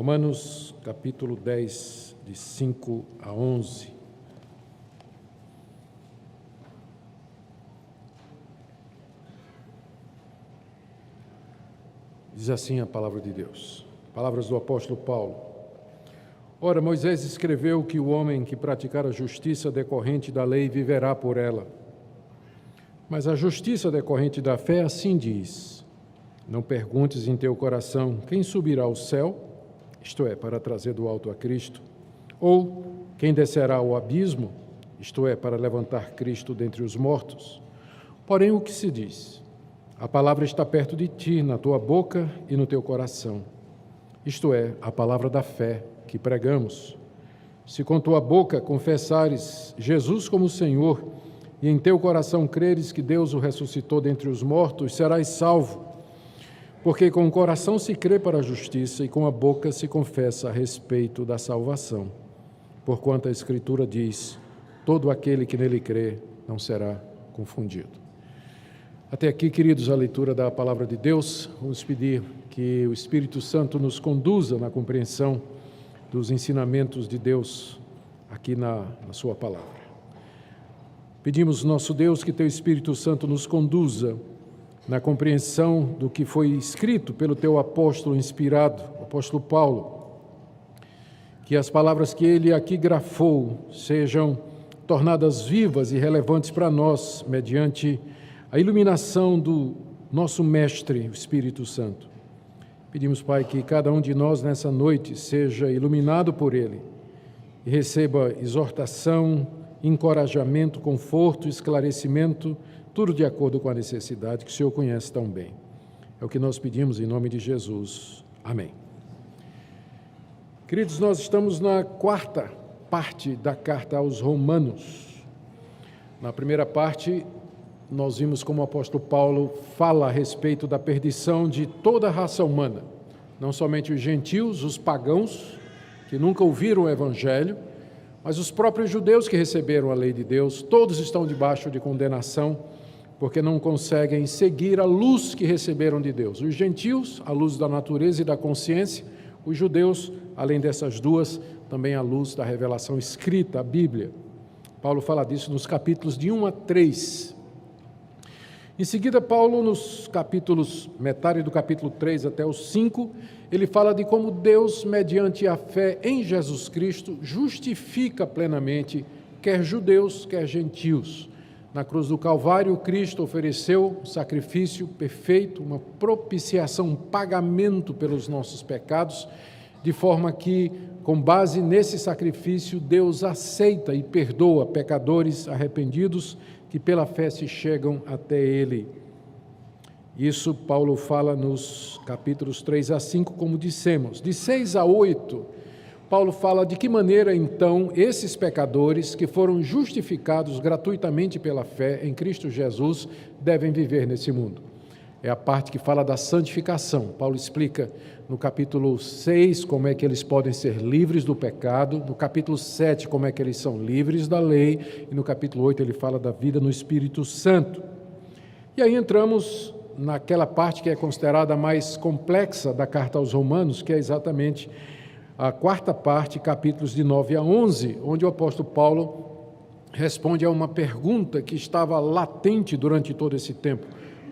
Romanos capítulo 10, de 5 a 11. Diz assim a palavra de Deus. Palavras do apóstolo Paulo. Ora, Moisés escreveu que o homem que praticar a justiça decorrente da lei viverá por ela. Mas a justiça decorrente da fé assim diz: não perguntes em teu coração quem subirá ao céu, isto é, para trazer do alto a Cristo, ou quem descerá ao abismo, isto é, para levantar Cristo dentre os mortos. Porém, o que se diz? A palavra está perto de ti, na tua boca e no teu coração. Isto é, a palavra da fé que pregamos. Se com tua boca confessares Jesus como Senhor e em teu coração creres que Deus o ressuscitou dentre os mortos, serás salvo. Porque com o coração se crê para a justiça e com a boca se confessa a respeito da salvação. Porquanto a Escritura diz: todo aquele que nele crê não será confundido. Até aqui, queridos, a leitura da palavra de Deus. Vamos pedir que o Espírito Santo nos conduza na compreensão dos ensinamentos de Deus aqui na sua palavra. Pedimos, nosso Deus, que teu Espírito Santo nos conduza na compreensão do que foi escrito pelo teu apóstolo inspirado, o apóstolo Paulo, que as palavras que ele aqui grafou sejam tornadas vivas e relevantes para nós, mediante a iluminação do nosso Mestre, o Espírito Santo. Pedimos, Pai, que cada um de nós nessa noite seja iluminado por ele e receba exortação, encorajamento, conforto, esclarecimento, tudo de acordo com a necessidade que o Senhor conhece tão bem. É o que nós pedimos em nome de Jesus. Amém. Queridos, nós estamos na quarta parte da carta aos Romanos. Na primeira parte, nós vimos como o apóstolo Paulo fala a respeito da perdição de toda a raça humana, não somente os gentios, os pagãos, que nunca ouviram o Evangelho, mas os próprios judeus que receberam a lei de Deus, todos estão debaixo de condenação, porque não conseguem seguir a luz que receberam de Deus. Os gentios, a luz da natureza e da consciência; os judeus, além dessas duas, também a luz da revelação escrita, a Bíblia. Paulo fala disso nos capítulos de 1 a 3. Em seguida, Paulo, nos capítulos, metade do capítulo 3 até o 5, ele fala de como Deus, mediante a fé em Jesus Cristo, justifica plenamente quer judeus, quer gentios. Na cruz do Calvário, Cristo ofereceu um sacrifício perfeito, uma propiciação, um pagamento pelos nossos pecados, de forma que, com base nesse sacrifício, Deus aceita e perdoa pecadores arrependidos que pela fé se chegam até Ele. Isso Paulo fala nos capítulos 3 a 5, como dissemos. De 6 a 8, Paulo fala de que maneira, então, esses pecadores que foram justificados gratuitamente pela fé em Cristo Jesus devem viver nesse mundo. É a parte que fala da santificação. Paulo explica no capítulo 6 como é que eles podem ser livres do pecado, no capítulo 7 como é que eles são livres da lei, e no capítulo 8 ele fala da vida no Espírito Santo. E aí entramos naquela parte que é considerada a mais complexa da carta aos Romanos, que é exatamente a quarta parte, capítulos de 9 a 11, onde o apóstolo Paulo responde a uma pergunta que estava latente durante todo esse tempo.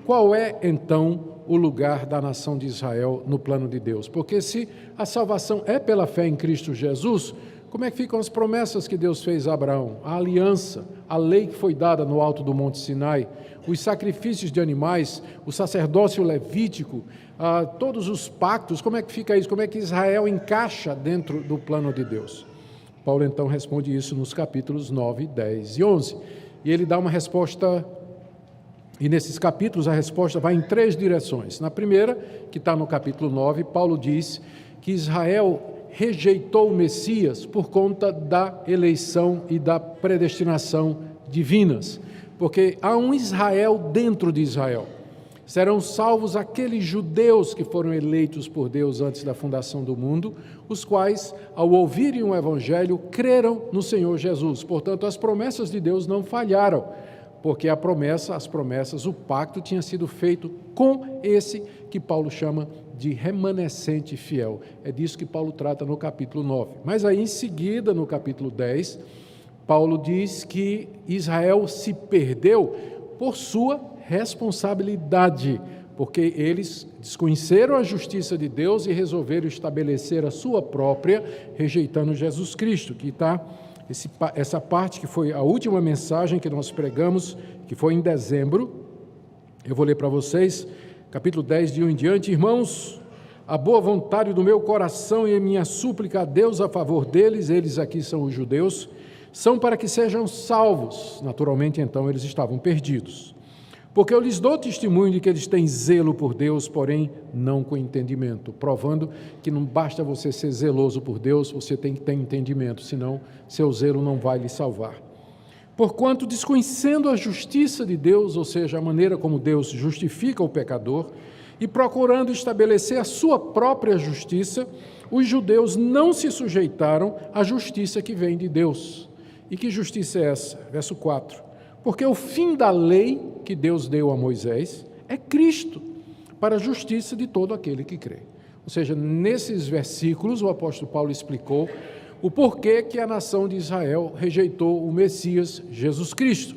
Qual é, então, o lugar da nação de Israel no plano de Deus? Porque se a salvação é pela fé em Cristo Jesus, como é que ficam as promessas que Deus fez a Abraão? A aliança, a lei que foi dada no alto do Monte Sinai, os sacrifícios de animais, o sacerdócio levítico, todos os pactos, como é que fica isso? Como é que Israel encaixa dentro do plano de Deus? Paulo então responde isso nos capítulos 9, 10 e 11. E ele dá uma resposta, e nesses capítulos a resposta vai em três direções. Na primeira, que está no capítulo 9, Paulo diz que Israel rejeitou o Messias por conta da eleição e da predestinação divinas, porque há um Israel dentro de Israel. Serão salvos aqueles judeus que foram eleitos por Deus antes da fundação do mundo, os quais, ao ouvirem o Evangelho, creram no Senhor Jesus. Portanto, as promessas de Deus não falharam, porque as promessas, o pacto tinha sido feito com esse que Paulo chama de remanescente fiel. É disso que Paulo trata no capítulo 9. Mas aí, em seguida, no capítulo 10, Paulo diz que Israel se perdeu por sua responsabilidade, porque eles desconheceram a justiça de Deus e resolveram estabelecer a sua própria, rejeitando Jesus Cristo, que está essa parte que foi a última mensagem que nós pregamos, que foi em dezembro. Eu vou ler para vocês, capítulo 10, de 1 em diante. Irmãos, a boa vontade do meu coração e a minha súplica a Deus a favor deles, eles aqui são os judeus, são para que sejam salvos. Naturalmente, então, eles estavam perdidos. Porque eu lhes dou testemunho de que eles têm zelo por Deus, porém não com entendimento, provando que não basta você ser zeloso por Deus, você tem que ter entendimento, senão seu zelo não vai lhe salvar. Porquanto, desconhecendo a justiça de Deus, ou seja, a maneira como Deus justifica o pecador, e procurando estabelecer a sua própria justiça, os judeus não se sujeitaram à justiça que vem de Deus. E que justiça é essa? Verso 4. Porque o fim da lei que Deus deu a Moisés é Cristo, para a justiça de todo aquele que crê. Ou seja, nesses versículos o apóstolo Paulo explicou o porquê que a nação de Israel rejeitou o Messias, Jesus Cristo.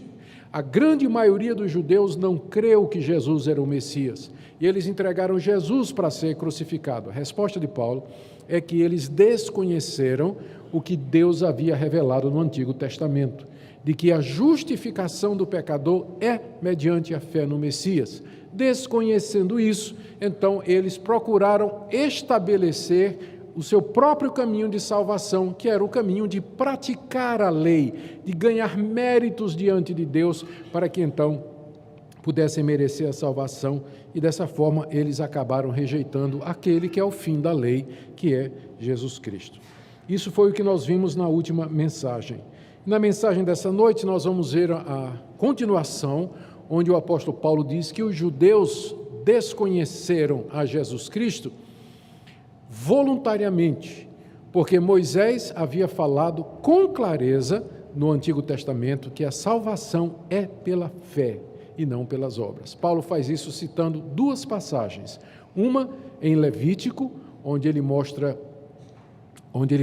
A grande maioria dos judeus não creu que Jesus era o Messias, e eles entregaram Jesus para ser crucificado. A resposta de Paulo é que eles desconheceram o que Deus havia revelado no Antigo Testamento, de que a justificação do pecador é mediante a fé no Messias. Desconhecendo isso, então eles procuraram estabelecer o seu próprio caminho de salvação, que era o caminho de praticar a lei, de ganhar méritos diante de Deus, para que então pudessem merecer a salvação, e dessa forma eles acabaram rejeitando aquele que é o fim da lei, que é Jesus Cristo. Isso foi o que nós vimos na última mensagem. Na mensagem dessa noite, nós vamos ver a continuação, onde o apóstolo Paulo diz que os judeus desconheceram a Jesus Cristo voluntariamente, porque Moisés havia falado com clareza no Antigo Testamento que a salvação é pela fé e não pelas obras. Paulo faz isso citando duas passagens, uma em Levítico, onde ele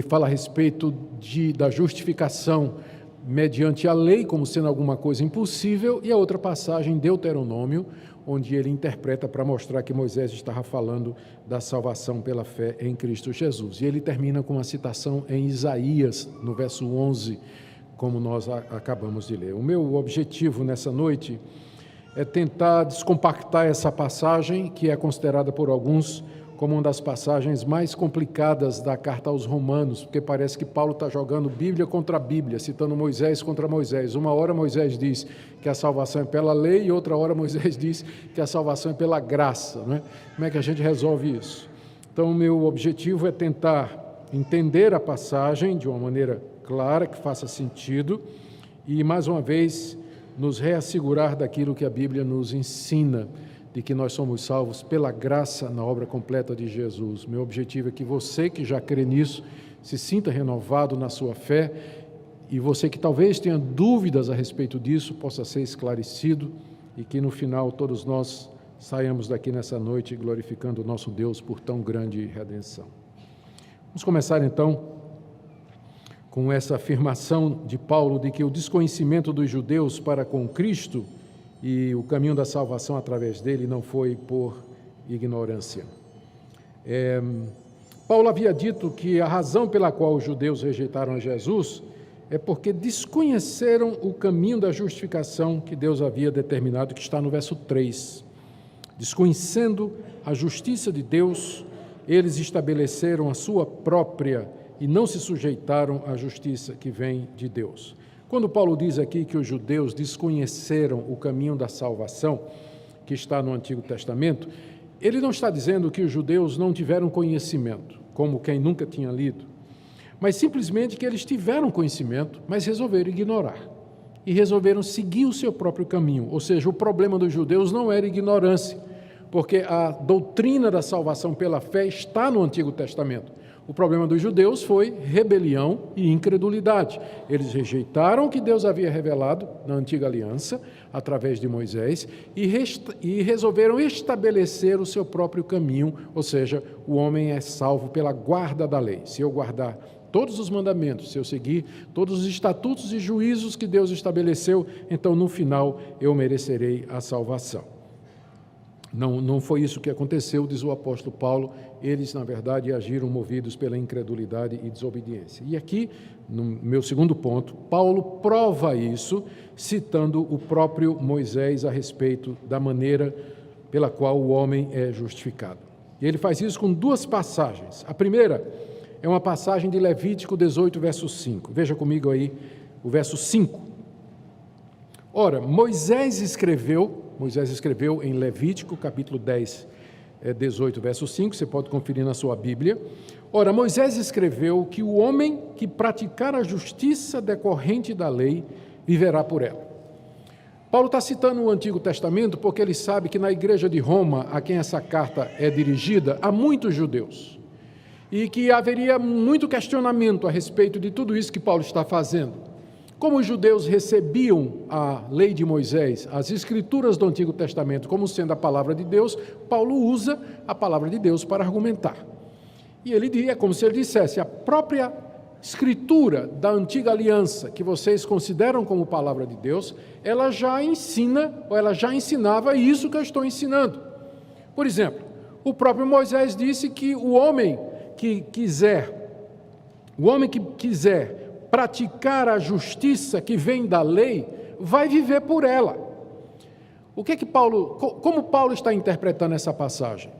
fala a respeito da justificação mediante a lei, como sendo alguma coisa impossível, e a outra passagem em Deuteronômio, onde ele interpreta para mostrar que Moisés estava falando da salvação pela fé em Cristo Jesus. E ele termina com uma citação em Isaías, no verso 11, como nós acabamos de ler. O meu objetivo nessa noite é tentar descompactar essa passagem, que é considerada por alguns como uma das passagens mais complicadas da carta aos Romanos, porque parece que Paulo está jogando Bíblia contra Bíblia, citando Moisés contra Moisés. Uma hora Moisés diz que a salvação é pela lei e outra hora Moisés diz que a salvação é pela graça, não é? Como é que a gente resolve isso? Então, o meu objetivo é tentar entender a passagem de uma maneira clara, que faça sentido, e, mais uma vez, nos reassegurar daquilo que a Bíblia nos ensina, de que nós somos salvos pela graça na obra completa de Jesus. Meu objetivo é que você que já crê nisso se sinta renovado na sua fé, e você que talvez tenha dúvidas a respeito disso possa ser esclarecido, e que no final todos nós saiamos daqui nessa noite glorificando o nosso Deus por tão grande redenção. Vamos começar então com essa afirmação de Paulo de que o desconhecimento dos judeus para com Cristo e o caminho da salvação através dele não foi por ignorância. Paulo havia dito que a razão pela qual os judeus rejeitaram a Jesus é porque desconheceram o caminho da justificação que Deus havia determinado, que está no verso 3. Desconhecendo a justiça de Deus, eles estabeleceram a sua própria e não se sujeitaram à justiça que vem de Deus. Quando Paulo diz aqui que os judeus desconheceram o caminho da salvação, que está no Antigo Testamento, ele não está dizendo que os judeus não tiveram conhecimento, como quem nunca tinha lido, mas simplesmente que eles tiveram conhecimento, mas resolveram ignorar, e resolveram seguir o seu próprio caminho. Ou seja, o problema dos judeus não era ignorância, porque a doutrina da salvação pela fé está no Antigo Testamento. O problema dos judeus foi rebelião e incredulidade. Eles rejeitaram o que Deus havia revelado na antiga aliança, através de Moisés, e resolveram estabelecer o seu próprio caminho, ou seja, o homem é salvo pela guarda da lei. Se eu guardar todos os mandamentos, se eu seguir todos os estatutos e juízos que Deus estabeleceu, então no final eu merecerei a salvação. Não foi isso que aconteceu, diz o apóstolo Paulo. Eles, na verdade, agiram movidos pela incredulidade e desobediência. E aqui, no meu segundo ponto, Paulo prova isso, citando o próprio Moisés a respeito da maneira pela qual o homem é justificado. E ele faz isso com duas passagens. A primeira é uma passagem de Levítico 18, verso 5. Veja comigo aí o verso 5. Ora, Moisés escreveu em Levítico, capítulo 10, 18, verso 5, você pode conferir na sua Bíblia. Ora, Moisés escreveu que o homem que praticar a justiça decorrente da lei viverá por ela. Paulo está citando o Antigo Testamento porque ele sabe que na igreja de Roma, a quem essa carta é dirigida, há muitos judeus. E que haveria muito questionamento a respeito de tudo isso que Paulo está fazendo. Como os judeus recebiam a lei de Moisés, as escrituras do Antigo Testamento, como sendo a palavra de Deus, Paulo usa a palavra de Deus para argumentar. E ele é como se ele dissesse, a própria escritura da Antiga Aliança, que vocês consideram como palavra de Deus, ela já ensina, ou ela já ensinava isso que eu estou ensinando. Por exemplo, o próprio Moisés disse que o homem que quiser praticar a justiça que vem da lei, vai viver por ela. Como Paulo está interpretando essa passagem?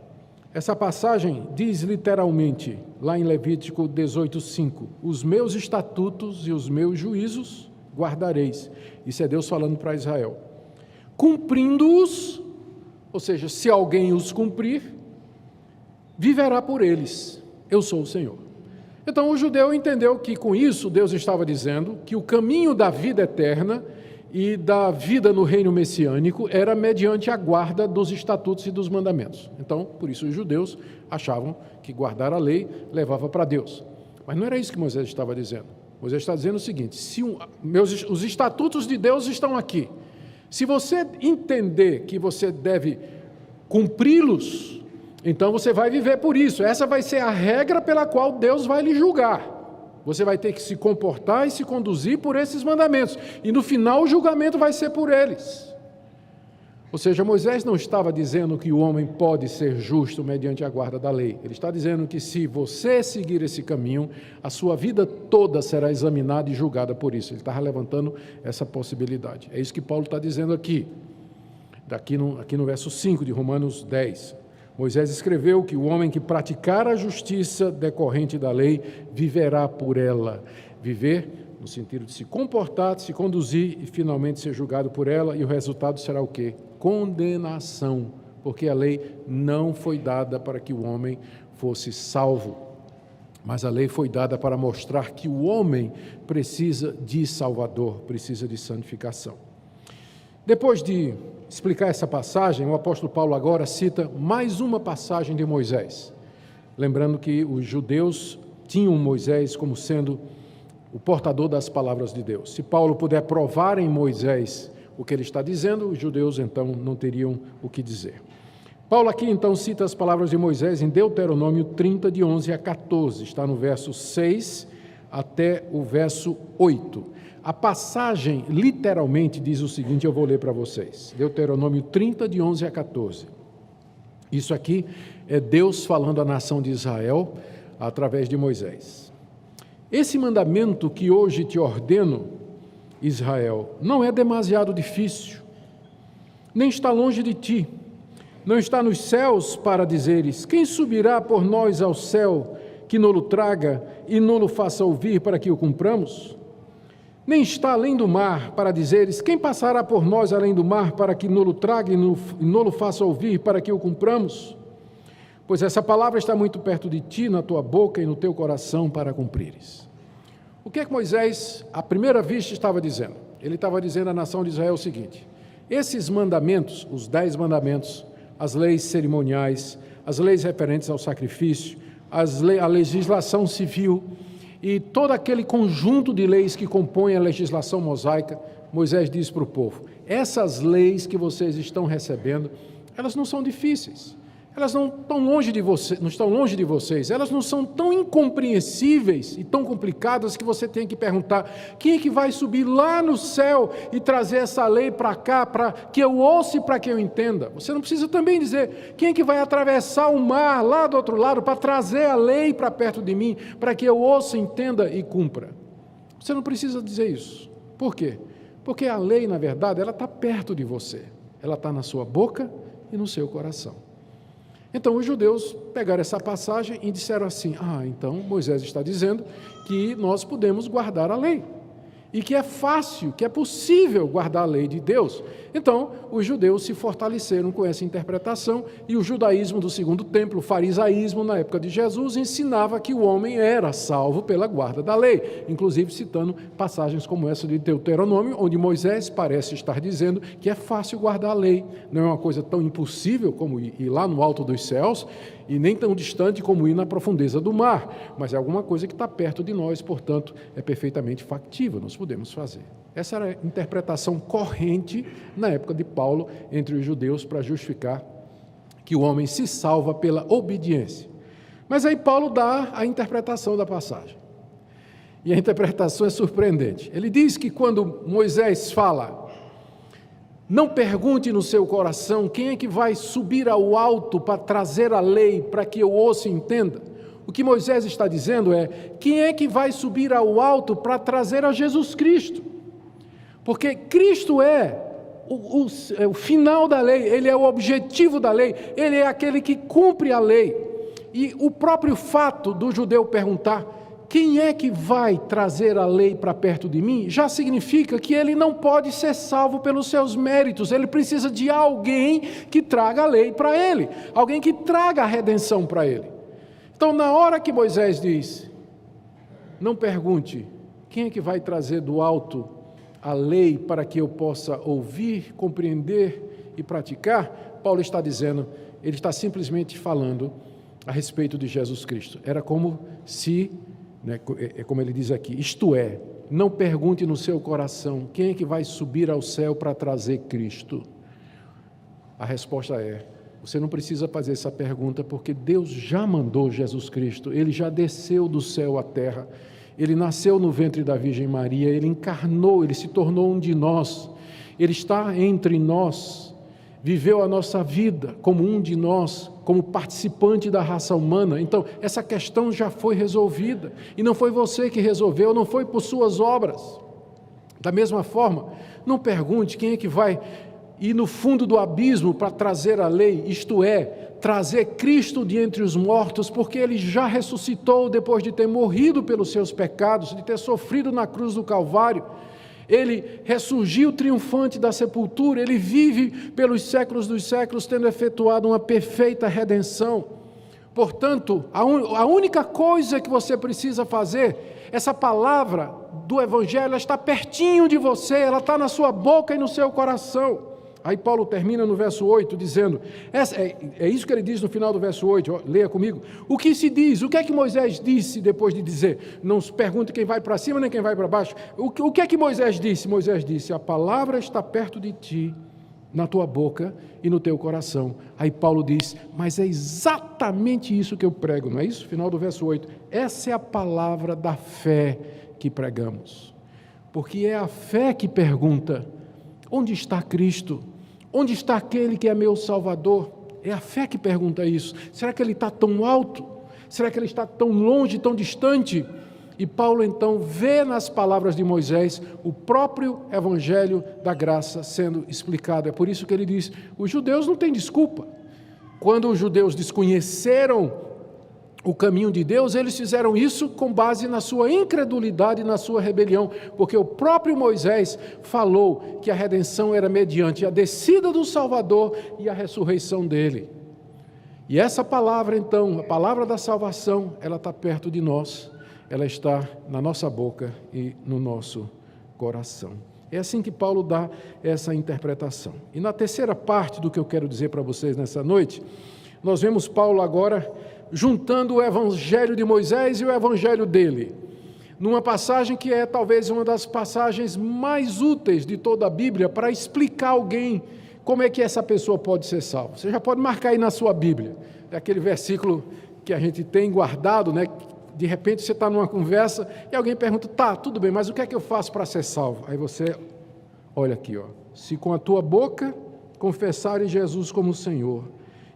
Essa passagem diz literalmente, lá em Levítico 18:5, os meus estatutos e os meus juízos guardareis. Isso é Deus falando para Israel. Cumprindo-os, ou seja, se alguém os cumprir, viverá por eles. Eu sou o Senhor. Então o judeu entendeu que com isso Deus estava dizendo que o caminho da vida eterna e da vida no reino messiânico era mediante a guarda dos estatutos e dos mandamentos. Então, por isso os judeus achavam que guardar a lei levava para Deus. Mas não era isso que Moisés estava dizendo. Moisés está dizendo o seguinte, os estatutos de Deus estão aqui. Se você entender que você deve cumpri-los, então você vai viver por isso. Essa vai ser a regra pela qual Deus vai lhe julgar. Você vai ter que se comportar e se conduzir por esses mandamentos. E no final o julgamento vai ser por eles. Ou seja, Moisés não estava dizendo que o homem pode ser justo mediante a guarda da lei. Ele está dizendo que se você seguir esse caminho, a sua vida toda será examinada e julgada por isso. Ele estava levantando essa possibilidade. É isso que Paulo está dizendo aqui. Aqui no verso 5 de Romanos 10. Moisés escreveu que o homem que praticar a justiça decorrente da lei viverá por ela. Viver no sentido de se comportar, de se conduzir e finalmente ser julgado por ela, e o resultado será o quê? Condenação, porque a lei não foi dada para que o homem fosse salvo, mas a lei foi dada para mostrar que o homem precisa de Salvador, precisa de santificação. Depois de explicar essa passagem, o apóstolo Paulo agora cita mais uma passagem de Moisés, lembrando que os judeus tinham Moisés como sendo o portador das palavras de Deus. Se Paulo puder provar em Moisés o que ele está dizendo, os judeus então não teriam o que dizer. Paulo aqui então cita as palavras de Moisés em Deuteronômio 30, de 11 a 14, está no verso 6 até o verso 8. A passagem literalmente diz o seguinte, eu vou ler para vocês. Deuteronômio 30, de 11 a 14. Isso aqui é Deus falando à nação de Israel através de Moisés. Esse mandamento que hoje te ordeno, Israel, não é demasiado difícil, nem está longe de ti, não está nos céus para dizeres, quem subirá por nós ao céu, que nolo traga e nolo faça ouvir para que o cumpramos? Nem está além do mar para dizeres, quem passará por nós além do mar para que nolo traga e nolo faça ouvir para que o cumpramos? Pois essa palavra está muito perto de ti, na tua boca e no teu coração para cumprires. O que é que Moisés, à primeira vista, estava dizendo? Ele estava dizendo à nação de Israel o seguinte, esses mandamentos, os 10 mandamentos, as leis cerimoniais, as leis referentes ao sacrifício, a legislação civil e todo aquele conjunto de leis que compõem a legislação mosaica, Moisés diz para o povo: essas leis que vocês estão recebendo, elas não são difíceis, elas não estão longe de vocês, elas não são tão incompreensíveis e tão complicadas que você tem que perguntar: quem é que vai subir lá no céu e trazer essa lei para cá, para que eu ouça e para que eu entenda? Você não precisa também dizer: quem é que vai atravessar o mar lá do outro lado para trazer a lei para perto de mim, para que eu ouça, entenda e cumpra? Você não precisa dizer isso. Por quê? Porque a lei, na verdade, ela está perto de você, ela está na sua boca e no seu coração. Então os judeus pegaram essa passagem e disseram assim: então Moisés está dizendo que nós podemos guardar a lei, e que é fácil, que é possível guardar a lei de Deus. Então os judeus se fortaleceram com essa interpretação, e o judaísmo do segundo templo, o farisaísmo na época de Jesus, ensinava que o homem era salvo pela guarda da lei, inclusive citando passagens como essa de Deuteronômio, onde Moisés parece estar dizendo que é fácil guardar a lei, não é uma coisa tão impossível como ir lá no alto dos céus, e nem tão distante como ir na profundeza do mar, mas é alguma coisa que está perto de nós, portanto, é perfeitamente factível, nós podemos fazer. Essa era a interpretação corrente na época de Paulo entre os judeus para justificar que o homem se salva pela obediência. Mas aí Paulo dá a interpretação da passagem. E a interpretação é surpreendente. Ele diz que quando Moisés fala: não pergunte no seu coração quem é que vai subir ao alto para trazer a lei para que eu ouça e entenda. O que Moisés está dizendo é: quem é que vai subir ao alto para trazer a Jesus Cristo? Porque Cristo é o final da lei, Ele é o objetivo da lei, Ele é aquele que cumpre a lei. E o próprio fato do judeu perguntar: quem é que vai trazer a lei para perto de mim? Já significa que ele não pode ser salvo pelos seus méritos, ele precisa de alguém que traga a lei para ele, alguém que traga a redenção para ele. Então, na hora que Moisés diz: não pergunte quem é que vai trazer do alto a lei para que eu possa ouvir, compreender e praticar, Paulo está dizendo, ele está simplesmente falando a respeito de Jesus Cristo. Era como se, como ele diz aqui, isto é, não pergunte no seu coração quem é que vai subir ao céu para trazer Cristo. A resposta é: você não precisa fazer essa pergunta, porque Deus já mandou Jesus Cristo, Ele já desceu do céu à terra, Ele nasceu no ventre da Virgem Maria, Ele encarnou, Ele se tornou um de nós, Ele está entre nós, viveu a nossa vida como um de nós, como participante da raça humana. Então, essa questão já foi resolvida, e não foi você que resolveu, não foi por suas obras. Da mesma forma, não pergunte quem é que vai ir no fundo do abismo para trazer a lei, isto é, trazer Cristo de entre os mortos, porque Ele já ressuscitou depois de ter morrido pelos seus pecados, de ter sofrido na cruz do Calvário. Ele ressurgiu triunfante da sepultura, Ele vive pelos séculos dos séculos, tendo efetuado uma perfeita redenção. Portanto, a única coisa que você precisa fazer, essa palavra do Evangelho está pertinho de você, ela está na sua boca e no seu coração. Aí Paulo termina no verso 8 dizendo, é isso que ele diz no final do verso 8, leia comigo. O que se diz? O que é que Moisés disse depois de dizer? Não se pergunte quem vai para cima nem quem vai para baixo. O que é que Moisés disse? Moisés disse: a palavra está perto de ti, na tua boca e no teu coração. Aí Paulo diz: mas é exatamente isso que eu prego, não é isso? Final do verso 8. Essa é a palavra da fé que pregamos. Porque é a fé que pergunta: onde está Cristo? Onde está aquele que é meu Salvador? É a fé que pergunta isso. Será que Ele está tão alto? Será que Ele está tão longe, tão distante? E Paulo então vê nas palavras de Moisés o próprio Evangelho da graça sendo explicado. É por isso que ele diz, os judeus não têm desculpa. Quando os judeus desconheceram o caminho de Deus, eles fizeram isso com base na sua incredulidade e na sua rebelião, porque o próprio Moisés falou que a redenção era mediante a descida do Salvador e a ressurreição dele. E essa palavra então, a palavra da salvação, ela está perto de nós, ela está na nossa boca e no nosso coração. É assim que Paulo dá essa interpretação. E na terceira parte do que eu quero dizer para vocês nessa noite, nós vemos Paulo agora juntando o evangelho de Moisés e o evangelho dele, numa passagem que é talvez uma das passagens mais úteis de toda a Bíblia para explicar alguém como é que essa pessoa pode ser salva. Você já pode marcar aí na sua Bíblia, é aquele versículo que a gente tem guardado, né? De repente você está numa conversa e alguém pergunta, tá, tudo bem, mas o que é que eu faço para ser salvo? Aí você, olha aqui, ó, se com a tua boca confessares Jesus como Senhor,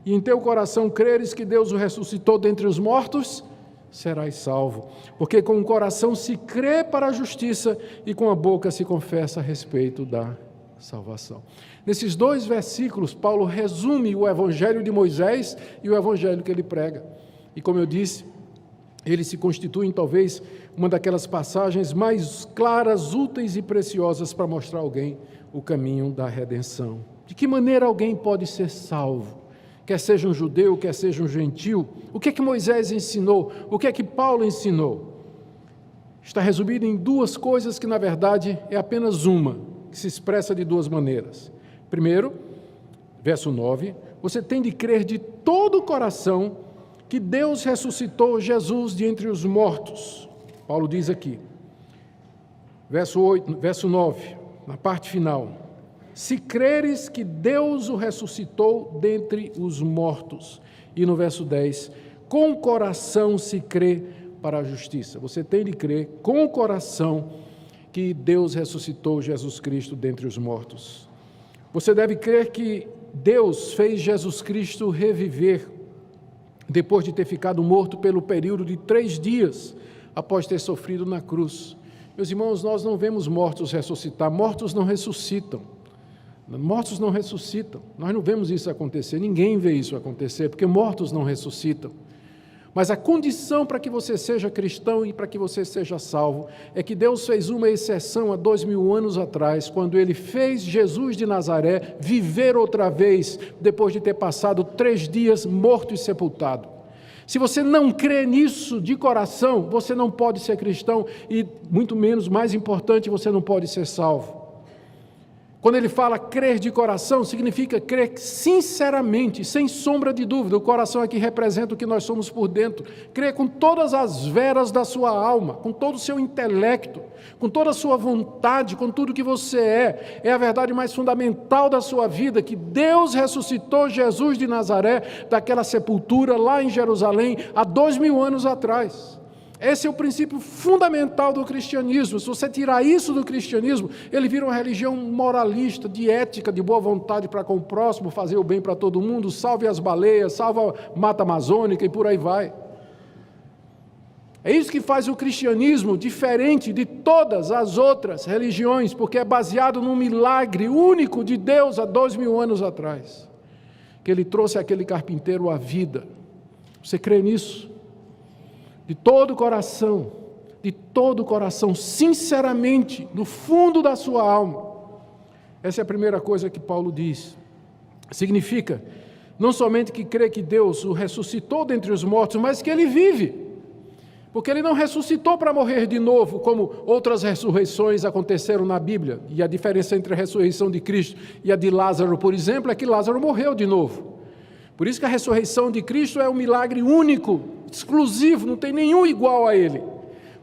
e em teu coração creres que Deus o ressuscitou dentre os mortos, serás salvo. Porque com o coração se crê para a justiça e com a boca se confessa a respeito da salvação. Nesses 2 versículos, Paulo resume o evangelho de Moisés e o evangelho que ele prega. E como eu disse, eles se constituem talvez uma daquelas passagens mais claras, úteis e preciosas para mostrar a alguém o caminho da redenção. De que maneira alguém pode ser salvo? Quer seja um judeu, quer seja um gentil. O que é que Moisés ensinou? O que é que Paulo ensinou? Está resumido em 2 coisas que, na verdade, é apenas uma, que se expressa de 2 maneiras. Primeiro, verso 9, você tem de crer de todo o coração que Deus ressuscitou Jesus de entre os mortos. Paulo diz aqui, verso 9, na parte final, se creres que Deus o ressuscitou dentre os mortos. E no verso 10, com o coração se crê para a justiça. Você tem de crer com o coração que Deus ressuscitou Jesus Cristo dentre os mortos. Você deve crer que Deus fez Jesus Cristo reviver depois de ter ficado morto pelo período de 3 dias após ter sofrido na cruz. Meus irmãos, nós não vemos mortos ressuscitar, mortos não ressuscitam. Mortos não ressuscitam, nós não vemos isso acontecer, ninguém vê isso acontecer, porque mortos não ressuscitam. Mas a condição para que você seja cristão e para que você seja salvo é que Deus fez uma exceção há 2000 anos atrás, quando Ele fez Jesus de Nazaré viver outra vez, depois de ter passado 3 dias morto e sepultado. Se você não crê nisso de coração, você não pode ser cristão e, muito menos, mais importante, você não pode ser salvo. Quando ele fala crer de coração, significa crer sinceramente, sem sombra de dúvida. O coração aqui representa o que nós somos por dentro. Crer com todas as veras da sua alma, com todo o seu intelecto, com toda a sua vontade, com tudo que você é. É a verdade mais fundamental da sua vida, que Deus ressuscitou Jesus de Nazaré daquela sepultura lá em Jerusalém há 2000 anos atrás. Esse é o princípio fundamental do cristianismo. Se você tirar isso do cristianismo, ele vira uma religião moralista, de ética, de boa vontade para com o próximo, fazer o bem para todo mundo, salve as baleias, salve a mata amazônica e por aí vai. É isso que faz o cristianismo diferente de todas as outras religiões, porque é baseado num milagre único de Deus há 2000 anos atrás, que Ele trouxe aquele carpinteiro à vida. Você crê nisso? De todo o coração, sinceramente, no fundo da sua alma. Essa é a primeira coisa que Paulo diz. Significa, não somente que crê que Deus o ressuscitou dentre os mortos, mas que Ele vive. Porque Ele não ressuscitou para morrer de novo, como outras ressurreições aconteceram na Bíblia. E a diferença entre a ressurreição de Cristo e a de Lázaro, por exemplo, é que Lázaro morreu de novo. Por isso que a ressurreição de Cristo é um milagre único, exclusivo, não tem nenhum igual a Ele.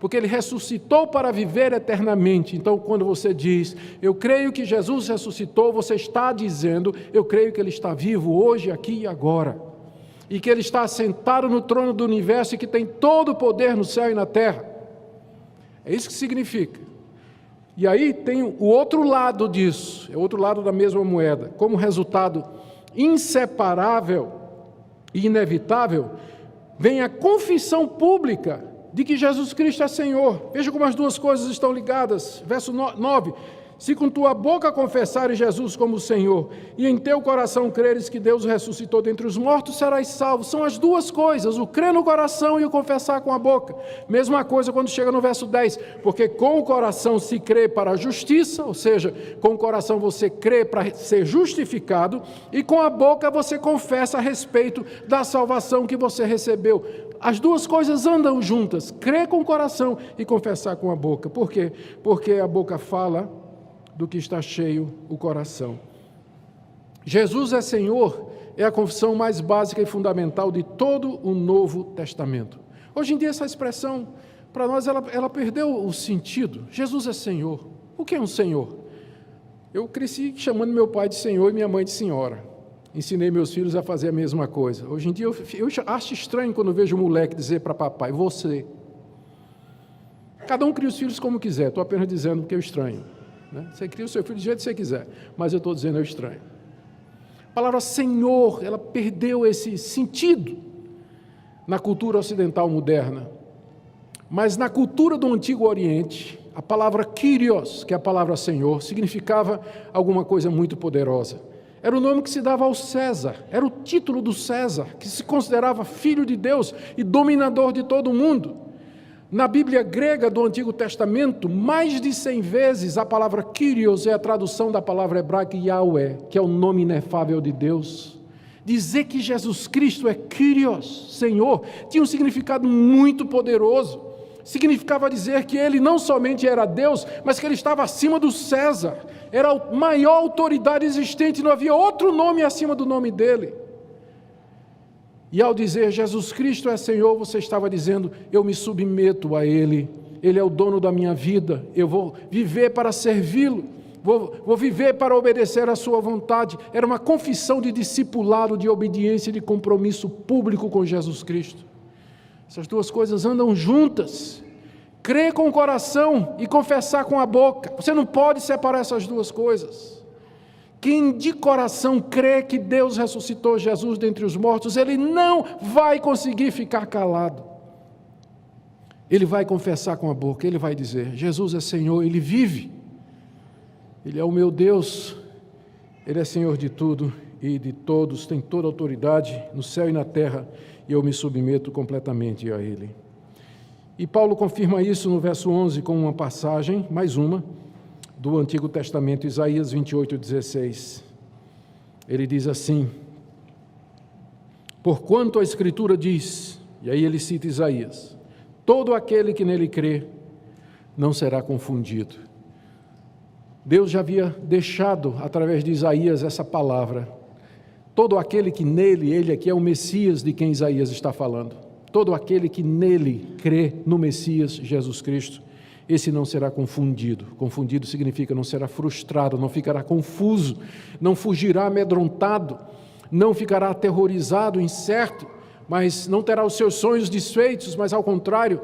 Porque Ele ressuscitou para viver eternamente. Então, quando você diz, eu creio que Jesus ressuscitou, você está dizendo, eu creio que Ele está vivo hoje, aqui e agora. E que Ele está assentado no trono do universo e que tem todo o poder no céu e na terra. É isso que significa. E aí tem o outro lado disso, é o outro lado da mesma moeda. Como resultado inseparável e inevitável, vem a confissão pública de que Jesus Cristo é Senhor. Veja como as 2 coisas estão ligadas. Verso 9, se com tua boca confessares Jesus como Senhor, e em teu coração creres que Deus o ressuscitou dentre os mortos, serás salvo. São as 2 coisas, o crer no coração e o confessar com a boca. Mesma coisa quando chega no verso 10, porque com o coração se crê para a justiça, ou seja, com o coração você crê para ser justificado, e com a boca você confessa a respeito da salvação que você recebeu. As 2 coisas andam juntas, crer com o coração e confessar com a boca. Por quê? Porque a boca fala do que está cheio o coração. Jesus é Senhor é a confissão mais básica e fundamental de todo o Novo Testamento. Hoje em dia essa expressão, para nós, ela perdeu o sentido. Jesus é Senhor. O que é um Senhor? Eu cresci chamando meu pai de Senhor e minha mãe de Senhora. Ensinei meus filhos a fazer a mesma coisa. Hoje em dia eu acho estranho quando vejo um moleque dizer para papai, você. Cada um cria os filhos como quiser, estou apenas dizendo que eu estranho. Né? Você cria o seu filho do jeito que você quiser, mas eu estou dizendo eu estranho. A palavra Senhor, ela perdeu esse sentido na cultura ocidental moderna. Mas na cultura do Antigo Oriente, a palavra Kyrios, que é a palavra Senhor, significava alguma coisa muito poderosa. Era o nome que se dava ao César, era o título do César, que se considerava filho de Deus e dominador de todo o mundo. Na Bíblia grega do Antigo Testamento, mais de 100 vezes a palavra Kyrios é a tradução da palavra hebraica Yahweh, que é o nome inefável de Deus. Dizer que Jesus Cristo é Kyrios, Senhor, tinha um significado muito poderoso. Significava dizer que ele não somente era Deus, mas que ele estava acima do César. Era a maior autoridade existente, não havia outro nome acima do nome dele. E ao dizer Jesus Cristo é Senhor, você estava dizendo, eu me submeto a Ele, Ele é o dono da minha vida, eu vou viver para servi-lo, vou viver para obedecer à sua vontade. Era uma confissão de discipulado, de obediência, de compromisso público com Jesus Cristo. Essas duas coisas andam juntas. Crer com o coração e confessar com a boca. Você não pode separar essas duas coisas. Quem de coração crê que Deus ressuscitou Jesus dentre os mortos, ele não vai conseguir ficar calado. Ele vai confessar com a boca, ele vai dizer, Jesus é Senhor, Ele vive. Ele é o meu Deus, Ele é Senhor de tudo e de todos, tem toda a autoridade no céu e na terra, e eu me submeto completamente a Ele. E Paulo confirma isso no verso 11 com uma passagem, mais uma, do Antigo Testamento, Isaías 28:16. Ele diz assim, porquanto a Escritura diz, e aí ele cita Isaías, todo aquele que nele crê não será confundido. Deus já havia deixado, através de Isaías, essa palavra. Todo aquele que nele, ele aqui é o Messias de quem Isaías está falando. Todo aquele que nele crê no Messias, Jesus Cristo, esse não será confundido. Confundido significa não será frustrado, não ficará confuso, não fugirá amedrontado, não ficará aterrorizado, incerto, mas não terá os seus sonhos desfeitos, mas ao contrário,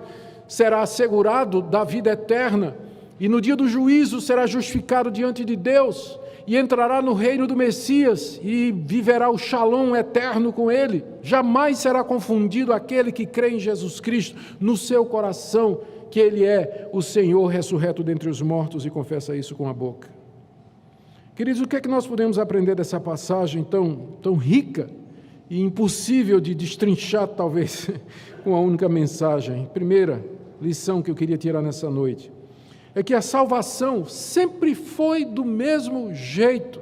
será assegurado da vida eterna e no dia do juízo será justificado diante de Deus e entrará no reino do Messias e viverá o shalom eterno com ele. Jamais será confundido aquele que crê em Jesus Cristo no seu coração, que Ele é o Senhor ressurreto dentre os mortos e confessa isso com a boca. Queridos, o que é que nós podemos aprender dessa passagem tão rica e impossível de destrinchar, talvez, com a única mensagem? Primeira lição que eu queria tirar nessa noite é que a salvação sempre foi do mesmo jeito,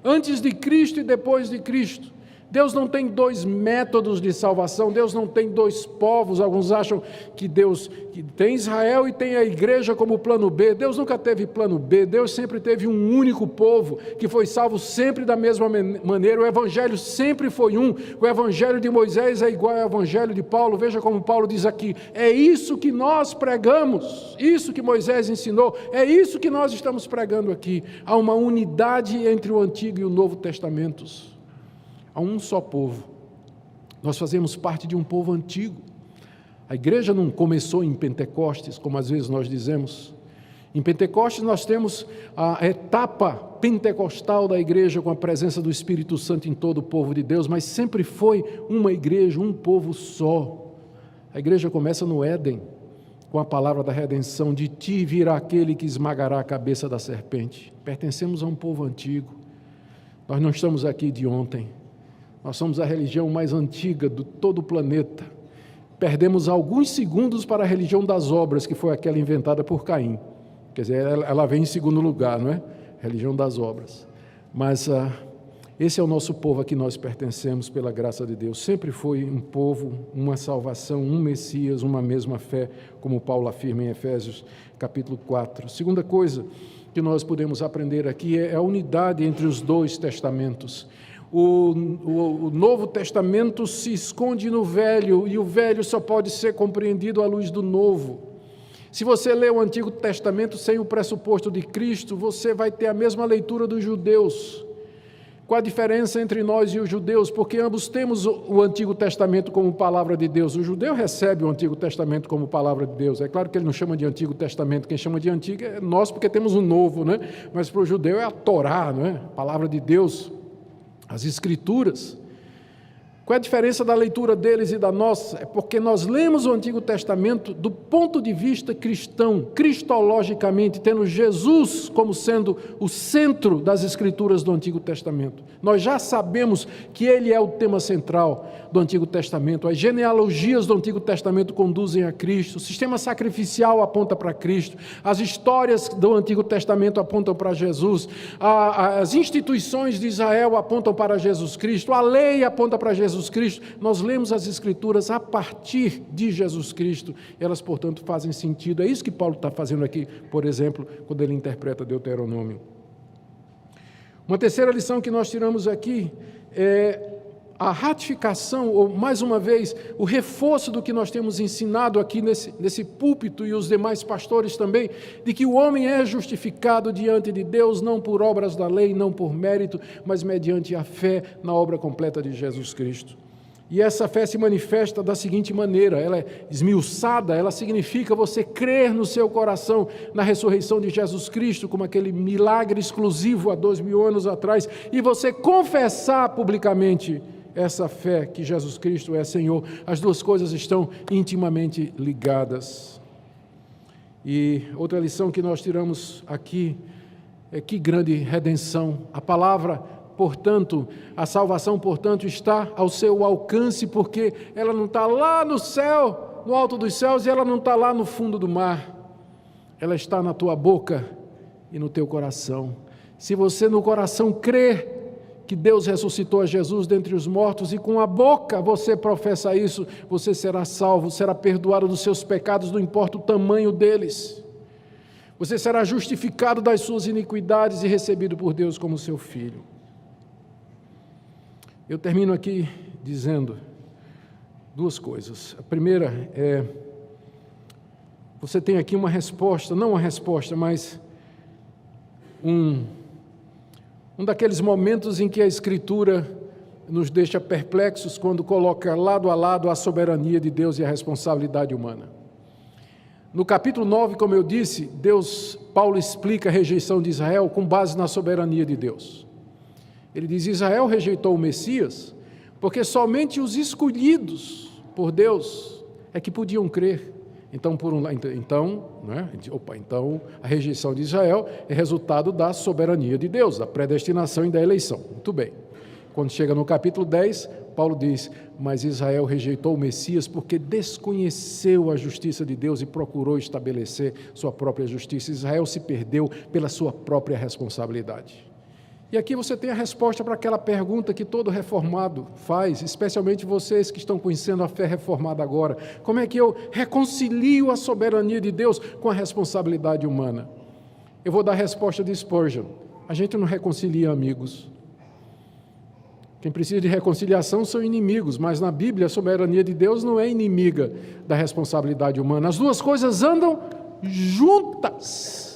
antes de Cristo e depois de Cristo. Deus não tem dois métodos de salvação, Deus não tem dois povos. Alguns acham que Deus que tem Israel e tem a igreja como plano B. Deus nunca teve plano B, Deus sempre teve um único povo, que foi salvo sempre da mesma maneira. O evangelho sempre foi um, o evangelho de Moisés é igual ao evangelho de Paulo. Veja como Paulo diz aqui, é isso que nós pregamos, isso que Moisés ensinou, é isso que nós estamos pregando aqui. Há uma unidade entre o Antigo e o Novo Testamentos. Há um só povo. Nós fazemos parte de um povo antigo. A igreja não começou em Pentecostes, como às vezes nós dizemos. Em Pentecostes nós temos a etapa pentecostal da igreja com a presença do Espírito Santo em todo o povo de Deus, mas sempre foi uma igreja, um povo só. A igreja começa no Éden, com a palavra da redenção, de ti virá aquele que esmagará a cabeça da serpente. Pertencemos a um povo antigo. Nós não estamos aqui de ontem. Nós somos a religião mais antiga de todo o planeta. Perdemos alguns segundos para a religião das obras, que foi aquela inventada por Caim. Quer dizer, ela vem em segundo lugar, não é? Religião das obras. Mas esse é o nosso povo a que nós pertencemos pela graça de Deus. Sempre foi um povo, uma salvação, um Messias, uma mesma fé, como Paulo afirma em Efésios capítulo 4. Segunda coisa que nós podemos aprender aqui é a unidade entre os dois testamentos. O Novo Testamento se esconde no Velho, e o Velho só pode ser compreendido à luz do Novo. Se você lê o Antigo Testamento sem o pressuposto de Cristo, você vai ter a mesma leitura dos judeus. Qual a diferença entre nós e os judeus? Porque ambos temos o Antigo Testamento como palavra de Deus. O judeu recebe o Antigo Testamento como palavra de Deus. É claro que ele não chama de Antigo Testamento. Quem chama de Antigo é nós, porque temos o Novo, né? Mas para o judeu é a Torá, não é? A palavra de Deus, as Escrituras. Qual é a diferença da leitura deles e da nossa? É porque nós lemos o Antigo Testamento do ponto de vista cristão, cristologicamente, tendo Jesus como sendo o centro das Escrituras do Antigo Testamento. Nós já sabemos que ele é o tema central do Antigo Testamento. As genealogias do Antigo Testamento conduzem a Cristo. O sistema sacrificial aponta para Cristo. As histórias do Antigo Testamento apontam para Jesus. As instituições de Israel apontam para Jesus Cristo. A lei aponta para Jesus Cristo. Nós lemos as Escrituras a partir de Jesus Cristo. Elas, portanto, fazem sentido. É isso que Paulo está fazendo aqui, por exemplo, quando ele interpreta Deuteronômio. Uma terceira lição que nós tiramos aqui é a ratificação, ou mais uma vez, o reforço do que nós temos ensinado aqui nesse púlpito e os demais pastores também, de que o homem é justificado diante de Deus, não por obras da lei, não por mérito, mas mediante a fé na obra completa de Jesus Cristo. E essa fé se manifesta da seguinte maneira, ela é esmiuçada, ela significa você crer no seu coração na ressurreição de Jesus Cristo, como aquele milagre exclusivo há 2000 anos atrás, e você confessar publicamente essa fé que Jesus Cristo é Senhor. As duas coisas estão intimamente ligadas. E outra lição que nós tiramos aqui é que grande redenção. A palavra, portanto, a salvação, portanto, está ao seu alcance, porque ela não está lá no céu, no alto dos céus, e ela não está lá no fundo do mar. Ela está na tua boca e no teu coração. Se você no coração crer que Deus ressuscitou a Jesus dentre os mortos, e com a boca você professa isso, você será salvo, será perdoado dos seus pecados, não importa o tamanho deles. Você será justificado das suas iniquidades e recebido por Deus como seu filho. Eu termino aqui dizendo duas coisas. A primeira é, você tem aqui uma resposta, não uma resposta, mas um daqueles momentos em que a Escritura nos deixa perplexos quando coloca lado a lado a soberania de Deus e a responsabilidade humana. No capítulo 9, como eu disse, Paulo explica a rejeição de Israel com base na soberania de Deus. Ele diz: Israel rejeitou o Messias porque somente os escolhidos por Deus é que podiam crer. Então, a rejeição de Israel é resultado da soberania de Deus, da predestinação e da eleição. Muito bem. Quando chega no capítulo 10, Paulo diz: mas Israel rejeitou o Messias porque desconheceu a justiça de Deus e procurou estabelecer sua própria justiça. Israel se perdeu pela sua própria responsabilidade. E aqui você tem a resposta para aquela pergunta que todo reformado faz, especialmente vocês que estão conhecendo a fé reformada agora. Como é que eu reconcilio a soberania de Deus com a responsabilidade humana? Eu vou dar a resposta de Spurgeon: a gente não reconcilia amigos. Quem precisa de reconciliação são inimigos, mas na Bíblia a soberania de Deus não é inimiga da responsabilidade humana. As duas coisas andam juntas,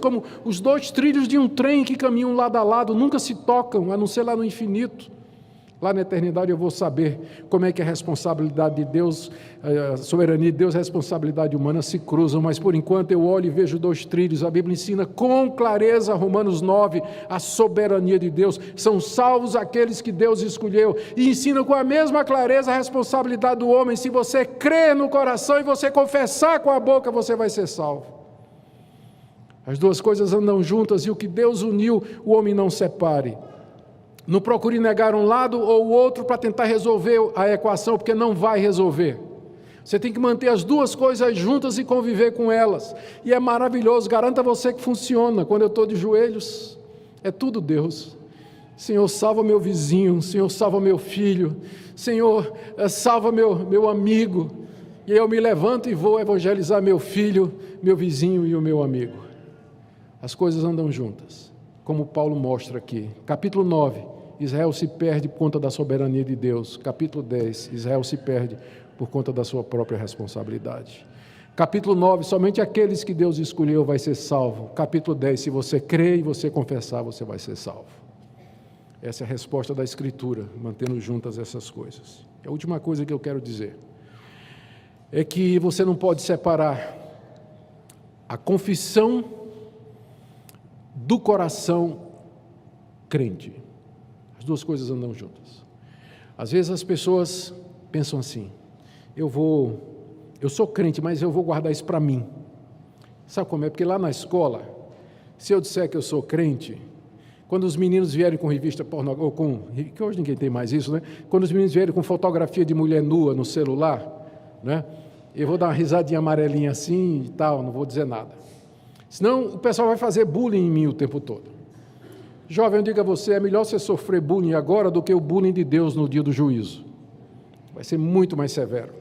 como os dois trilhos de um trem que caminham lado a lado, nunca se tocam, a não ser lá no infinito. Lá na eternidade eu vou saber como é que a responsabilidade de Deus, a soberania de Deus e a responsabilidade humana se cruzam, mas por enquanto eu olho e vejo dois trilhos. A Bíblia ensina com clareza, Romanos 9, a soberania de Deus. São salvos aqueles que Deus escolheu, e ensina com a mesma clareza a responsabilidade do homem. Se você crer no coração e você confessar com a boca, você vai ser salvo. As duas coisas andam juntas, e o que Deus uniu, o homem não separe. Não procure negar um lado ou o outro para tentar resolver a equação, porque não vai resolver. Você tem que manter as duas coisas juntas e conviver com elas. E é maravilhoso, garanto a você que funciona. Quando eu estou de joelhos, é tudo Deus. Senhor, salva meu vizinho. Senhor, salva meu filho. Senhor, salva meu amigo. E eu me levanto e vou evangelizar meu filho, meu vizinho e o meu amigo. As coisas andam juntas, como Paulo mostra aqui. Capítulo 9, Israel se perde por conta da soberania de Deus. Capítulo 10, Israel se perde por conta da sua própria responsabilidade. Capítulo 9, somente aqueles que Deus escolheu vai ser salvo. Capítulo 10, se você crer e você confessar, você vai ser salvo. Essa é a resposta da Escritura, mantendo juntas essas coisas. A última coisa que eu quero dizer é que você não pode separar a confissão do coração crente. As duas coisas andam juntas. Às vezes as pessoas pensam assim: eu sou crente, mas eu vou guardar isso para mim. Sabe como é? Porque lá na escola, se eu disser que eu sou crente, quando os meninos vierem com revista pornográfica, que hoje ninguém tem mais isso, né? Quando os meninos vierem com fotografia de mulher nua no celular, né? Eu vou dar uma risadinha amarelinha assim e tal, não vou dizer nada. Senão o pessoal vai fazer bullying em mim o tempo todo. Jovem, eu digo a você, é melhor você sofrer bullying agora do que o bullying de Deus no dia do juízo. Vai ser muito mais severo.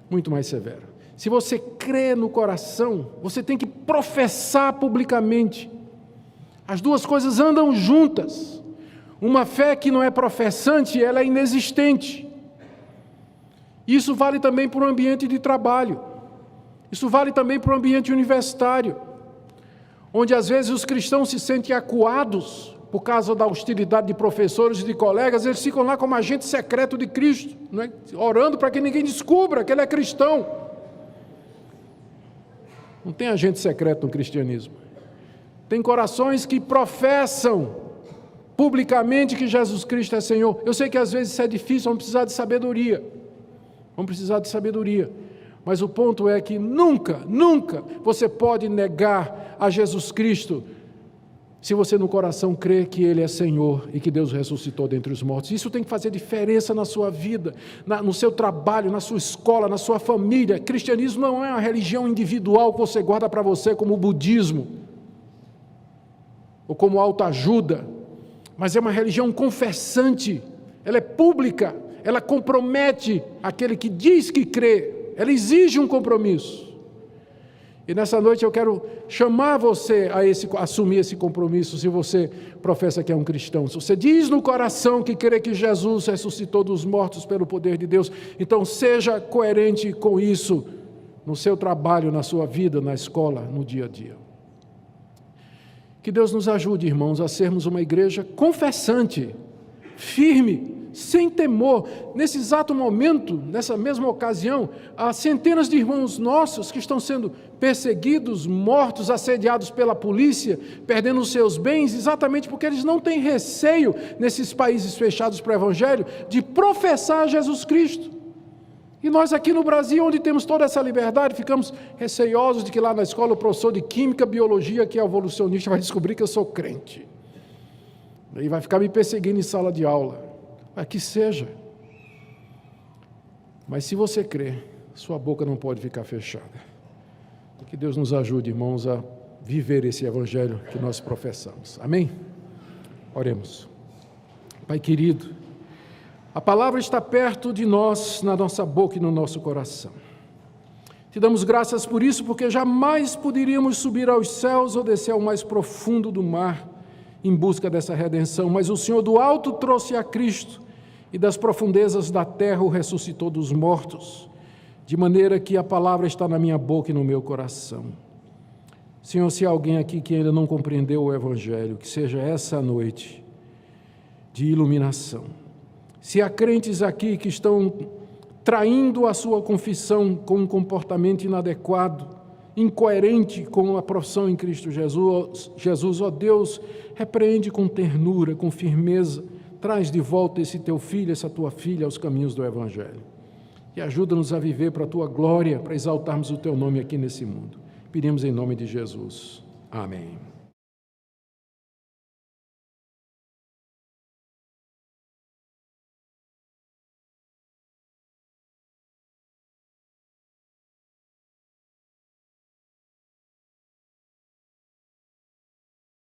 Muito mais severo. Se você crê no coração, você tem que professar publicamente. As duas coisas andam juntas. Uma fé que não é professante, ela é inexistente. Isso vale também para o ambiente de trabalho. Isso vale também para o ambiente universitário, onde às vezes os cristãos se sentem acuados por causa da hostilidade de professores e de colegas. Eles ficam lá como agente secreto de Cristo, não é? Orando para que ninguém descubra que ele é cristão. Não tem agente secreto no cristianismo. Tem corações que professam publicamente que Jesus Cristo é Senhor. Eu sei que às vezes isso é difícil, vamos precisar de sabedoria. Vamos precisar de sabedoria. Mas o ponto é que nunca você pode negar a Jesus Cristo se você no coração crê que Ele é Senhor e que Deus o ressuscitou dentre os mortos. Isso tem que fazer diferença na sua vida, no seu trabalho, na sua escola, na sua família. Cristianismo não é uma religião individual que você guarda para você como o budismo ou como autoajuda, mas é uma religião confessante, ela é pública, ela compromete aquele que diz que crê, ela exige um compromisso. E nessa noite eu quero chamar você a assumir esse compromisso, se você professa que é um cristão. Se você diz no coração que crê que Jesus ressuscitou dos mortos pelo poder de Deus, então seja coerente com isso no seu trabalho, na sua vida, na escola, no dia a dia. Que Deus nos ajude, irmãos, a sermos uma igreja confessante, firme, sem temor. Nesse exato momento, nessa mesma ocasião, há centenas de irmãos nossos que estão sendo perseguidos, mortos, assediados pela polícia, perdendo os seus bens, exatamente porque eles não têm receio, nesses países fechados para o Evangelho, de professar Jesus Cristo. E nós aqui no Brasil, onde temos toda essa liberdade, ficamos receiosos de que lá na escola o professor de Química, Biologia, que é evolucionista, vai descobrir que eu sou crente. E vai ficar me perseguindo em sala de aula. Que seja. Mas se você crê, sua boca não pode ficar fechada. Que Deus nos ajude, irmãos, a viver esse evangelho que nós professamos. Amém? Oremos. Pai querido, a palavra está perto de nós, na nossa boca e no nosso coração. Te damos graças por isso, porque jamais poderíamos subir aos céus ou descer ao mais profundo do mar em busca dessa redenção, mas o Senhor do alto trouxe a Cristo e das profundezas da terra o ressuscitou dos mortos, de maneira que a palavra está na minha boca e no meu coração. Senhor, se há alguém aqui que ainda não compreendeu o Evangelho, que seja essa noite de iluminação. Se há crentes aqui que estão traindo a sua confissão com um comportamento inadequado, incoerente com a profissão em Cristo Jesus, ó Deus, repreende com ternura, com firmeza, traz de volta esse teu filho, essa tua filha aos caminhos do Evangelho. E ajuda-nos a viver para a tua glória, para exaltarmos o teu nome aqui nesse mundo. Pedimos em nome de Jesus. Amém.